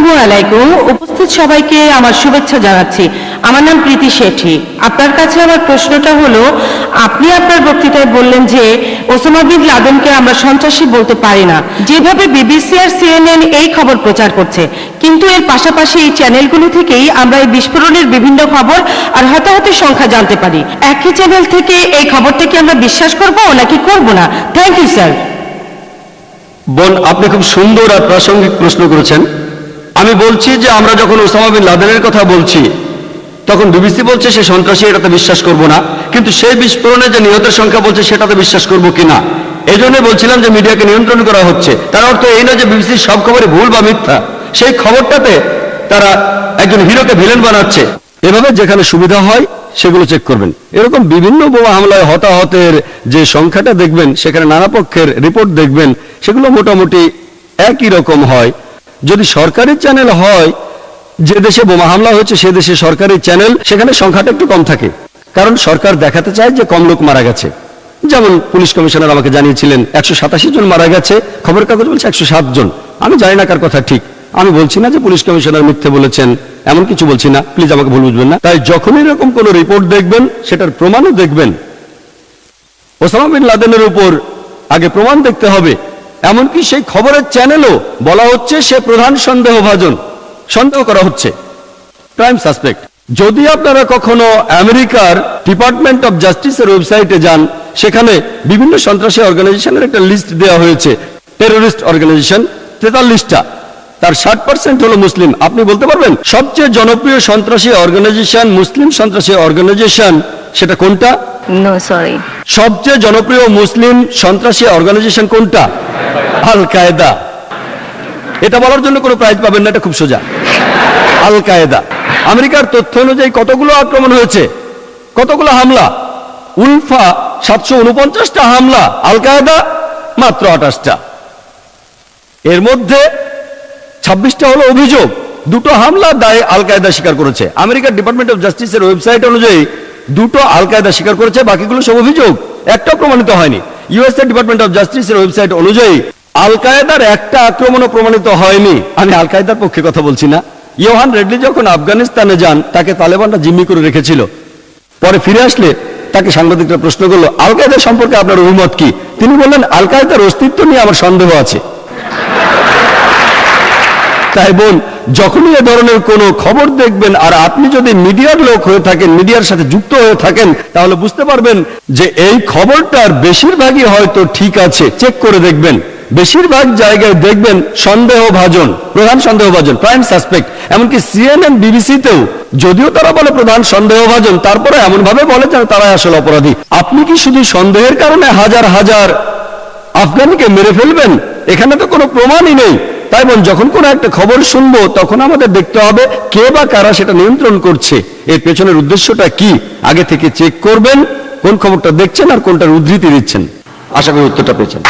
আসসালামু আলাইকুম। উপস্থিত সবাইকে আমার শুভেচ্ছা জানাচ্ছি। আমার নাম প্রীতি শেঠি। আপনার কাছে আমার প্রশ্নটা হলো, আপনি আপনার বক্তৃতায় বললেন যে ওসামা বিন লাদেনকে আমরা সন্ত্রাসী বলতে পারি না, যেভাবে বিবিসি আর সিএনএন এই খবর প্রচার করছে, কিন্তু এর পাশাপাশি এই চ্যানেলগুলো থেকেই আমরা এই বিস্ফোরণের বিভিন্ন খবর আর হতাহতের সংখ্যা জানতে পারি। একই চ্যানেল থেকে এই খবরটা কি আমরা বিশ্বাস করব নাকি করব না? Thank you sir. বোন, আপনি খুব সুন্দর আর প্রাসঙ্গিক প্রশ্ন করেছেন। আমি বলছি যে আমরা যখন ওসামা বিন লাদেনের কথা বলছি তখন বিবিসি বলছে সে সন্ত্রাসী, এটাতে বিশ্বাস করব না, কিন্তু সেই বিস্ফোরণে যে নিহতের সংখ্যা বলছে সেটাতে বিশ্বাস করব কিনা। এই জন্য বলছিলাম যে মিডিয়াকে নিয়ন্ত্রণ করা হচ্ছে। তার অর্থ এই না যে বিবিসির সব খবরই ভুল বা মিথ্যা, সেই খবরটাতে তারা একজন হিরোকে ভিলেন বানাচ্ছে। এভাবে যেখানে সুবিধা হয় সেগুলো চেক করবেন। এরকম বিভিন্ন বোমা হামলায় হতাহতের যে সংখ্যাটা দেখবেন, সেখানে নানা পক্ষের রিপোর্ট দেখবেন, সেগুলো মোটামুটি একই রকম হয়। যদি সরকারি চ্যানেল হয়, যে দেশে বোমা হামলা হয়েছে সে দেশে সরকারি চ্যানেল, সেখানে সংখ্যাটা একটু কম থাকে, কারণ সরকার দেখাতে চায় যে কম লোক মারা গেছে। যেমন পুলিশ কমিশনার আমাকে জানিয়েছিলেন 187 জন মারা গেছে, খবরের কাগজ বলছে 107 জন। আমি জানি না কার কথা ঠিক, আমি বলছি না যে পুলিশ কমিশনার মিথ্যে বলেছেন, এমন কিছু বলছি না, প্লিজ আমাকে ভুল বুঝবেন না। তাই যখন এরকম কোন রিপোর্ট দেখবেন, সেটার প্রমাণও দেখবেন। ওসামা বিন লাদেনের উপর আগে প্রমাণ দেখতে হবে। এমনকি সেই খবরের চ্যানেলও বলা হচ্ছে সে প্রধান সন্দেহভাজন, সন্দেহ করা হচ্ছে, প্রাইম সাসপেক্ট। যদি আপনারা কখনো আমেরিকার ডিপার্টমেন্ট অফ জাস্টিসের ওয়েবসাইটে যান, সেখানে বিভিন্ন সন্ত্রাসী অর্গানাইজেশনের একটা লিস্ট দেওয়া হয়েছে, টেরোরিস্ট অর্গানাইজেশন 43টা, তার 60% হলো মুসলিম। আপনি বলতে পারবেন সবচেয়ে জনপ্রিয় সন্ত্রাসী অর্গানাইজেশন, মুসলিম সন্ত্রাসী অর্গানাইজেশন সেটা কোনটা? No sorry. সবচেয়ে জনপ্রিয় মুসলিম সন্ত্রাসী অর্গানাইজেশন কোনটা? Al Qaeda. এটা বলার জন্য কোনো প্রাইজ পাবেন না, এটা খুব সোজা। আল কায়েদা। আমেরিকার তথ্য অনুযায়ী কতগুলো আক্রমণ হয়েছে, কতগুলো হামলা? উলফা 749টা হামলা, আল কায়েদা মাত্র 28টা। এর মধ্যে 26টা হলো অভিযোগ, 2টো হামলার দায়ে আল কায়েদা স্বীকার করেছে। আমেরিকার ডিপার্টমেন্ট অফ জাস্টিসের ওয়েবসাইট অনুযায়ী 2টো আল কায়েদা স্বীকার করেছে, বাকিগুলো সব অভিযোগ, একটাও প্রমাণিত হয়নি। ইউএসএ ডিপার্টমেন্ট অফ জাস্টিসের ওয়েবসাইট অনুযায়ী আল কায়েদার একটা আক্রমণও প্রমাণিত হয়নি। আমি আল কায়েদার পক্ষে কথা বলছি না। ইয়োহান রেডলি যখন আফগানিস্তানে যান, তাকে তালেবানরা জিম্মি করে রেখেছিল। পরে ফিরে আসলে তাকে সাংবাদিকরা প্রশ্ন করলো, আল কায়েদার সম্পর্কে আপনার অভিমত কি? তিনি বললেন, আল কায়েদার অস্তিত্ব নিয়ে আমার সন্দেহ আছে। তাই বোন, যখনই এ ধরনের কোনো খবর দেখবেন, আর আপনি যদি মিডিয়ার লোক হয়ে থাকেন, মিডিয়ার সাথে যুক্ত হয়ে থাকেন, তাহলে বুঝতে পারবেন যে এই খবরটার বেশিরভাগই হয়তো ঠিক আছে। চেক করে দেখবেন, বেশিরভাগ জায়গায় দেখবেন সন্দেহভাজন, প্রধান সন্দেহভাজন, প্রাইম সাসপেক্ট। এমনকি সিএনএন, বিবিসিতেও যদিও তারা বলে প্রধান সন্দেহভাজন, তারপরে এমন ভাবে বলে যেন তারাই আসলে অপরাধী। আপনি কি শুধু সন্দেহের কারণে হাজার হাজার আফগানকে মেরে ফেলবেন? এখানে তো কোনো প্রমাণই নেই। তাই বোন, যখন কোনো একটা খবর শুনবো, তখন আমাদের দেখতে হবে কে বা কারা সেটা নিয়ন্ত্রণ করছে, এর পেছনের উদ্দেশ্যটা কি। আগে থেকে চেক করবেন কোন খবরটা দেখছেন আর কোনটার উদ্ধৃতি দিচ্ছেন। আশা করি উত্তরটা পেয়েছেন।